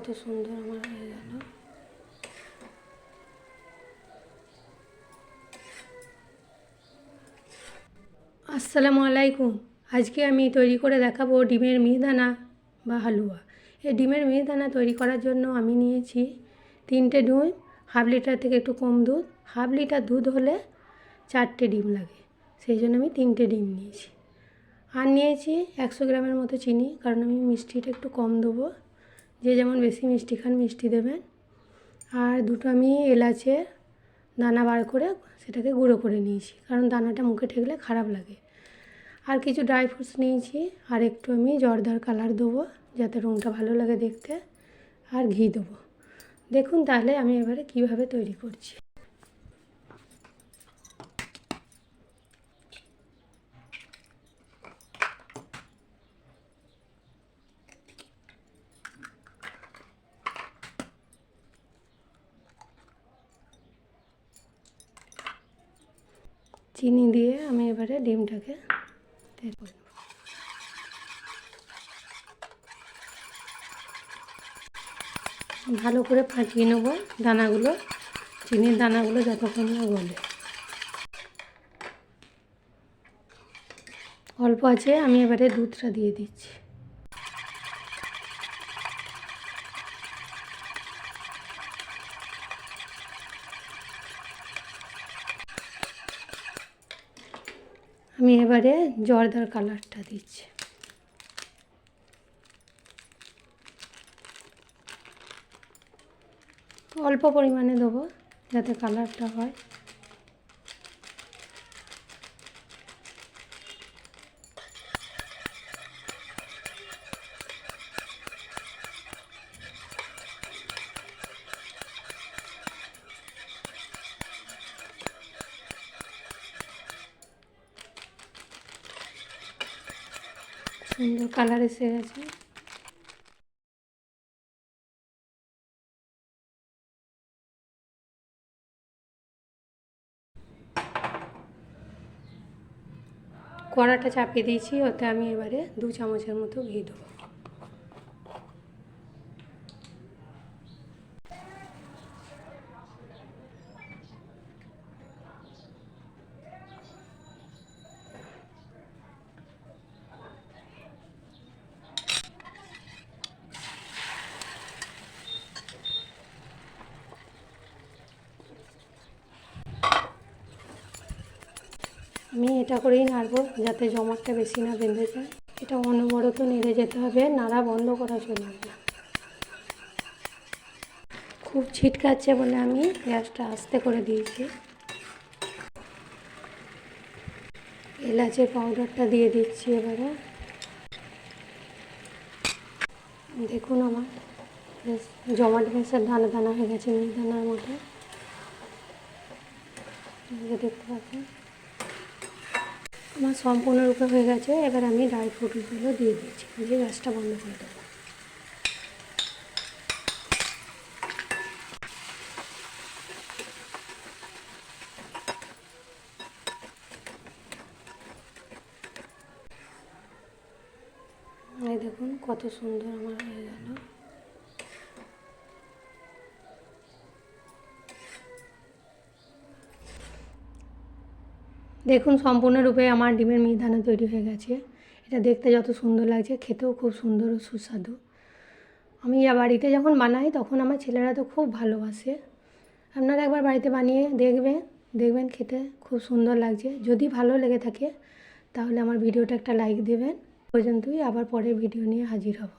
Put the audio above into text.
কত সুন্দর আমার হয়ে গেল। আসসালামু আলাইকুম। আজকে আমি তৈরি করে দেখাবো ডিমের মিহিদানা বা হালুয়া। এই ডিমের মিহিদানা তৈরি করার জন্য আমি নিয়েছি 3টে ডিম, হাফ লিটার থেকে একটু কম দুধ। হাফ লিটার দুধ হলে 4টে ডিম লাগে, সেই জন্য আমি 3টে ডিম নিয়েছি। আর নিয়েছি 100 গ্রামের মতো চিনি, কারণ আমি মিষ্টিটা একটু কম দেবো। যে যেমন বেশি মিষ্টি খান মিষ্টি দেবেন। আর দুটো আমি এলাচের দানা বার করে সেটাকে গুঁড়ো করে নিয়েছি, কারণ দানাটা মুখে ঠেকলে খারাপ লাগে। আর কিছু ড্রাই ফ্রুটস নিয়েছি, আর একটু আমি জর্দার কালার দেবো যাতে রঙটা ভালো লাগে দেখতে, আর ঘি দেবো। দেখুন তাহলে আমি এবারে কিভাবে তৈরি করছি। চিনি দিয়ে আমি এবারে ডিমটাকে তেল করে নেব। ভালো করে ফাটিয়ে নেব দানাগুলো, চিনির দানাগুলো যতক্ষণ না গলে। অল্প আছে, আমি এবারে দুধটা দিয়ে দিচ্ছি। আমি এবারে জর্দার কালারটা দিচ্ছি। অল্প পরিমাণে দেবো যাতে কালারটা হয়। সুন্দর কালার এসে গেছে। কড়াটা চাপিয়ে দিয়েছি, ওতে আমি এবারে 2 চামচের মতো ঘি দেবো। আমি এটা করেই নাড়বো যাতে জমাটটা বেশি না বেঁধে যায়। এটা অনবরত নেড়ে যেতে হবে, নাড়া বন্ধ করা চলবে না। খুব ছিটকাচ্ছে বলে আমি গ্যাসটা আস্তে করে দিয়েছি। এলাচের পাউডারটা দিয়ে দিচ্ছি এবারে। দেখুন আমার বেশ জমাট বেশে দানা দানা হয়ে গেছে, মিহিদানার মতো দেখতে পাচ্ছেন। আমার সম্পূর্ণরূপে হয়ে গেছে। এবার আমি ড্রাই ফ্রুটগুলো দিয়ে দিচ্ছি, দিয়ে গ্যাসটা বন্ধ করে দেবো। এই দেখুন কত সুন্দর আমার হয়ে গেল। দেখুন সম্পূর্ণরূপে আমার ডিমের মিহিদানা তৈরি হয়ে গেছে। এটা দেখতে যত সুন্দর লাগছে, খেতেও খুব সুন্দর ও সুস্বাদু। আমি বাড়িতে যখন বানাই তখন আমার ছেলেরা তো খুব ভালোবাসে। আপনারা একবার বাড়িতে বানিয়ে দেখবেন খেতে খুব সুন্দর লাগছে। যদি ভালো লেগে থাকে তাহলে আমার ভিডিওটা একটা লাইক দেবেন। পর্যন্তই, আবার পরের ভিডিও নিয়ে হাজির হব।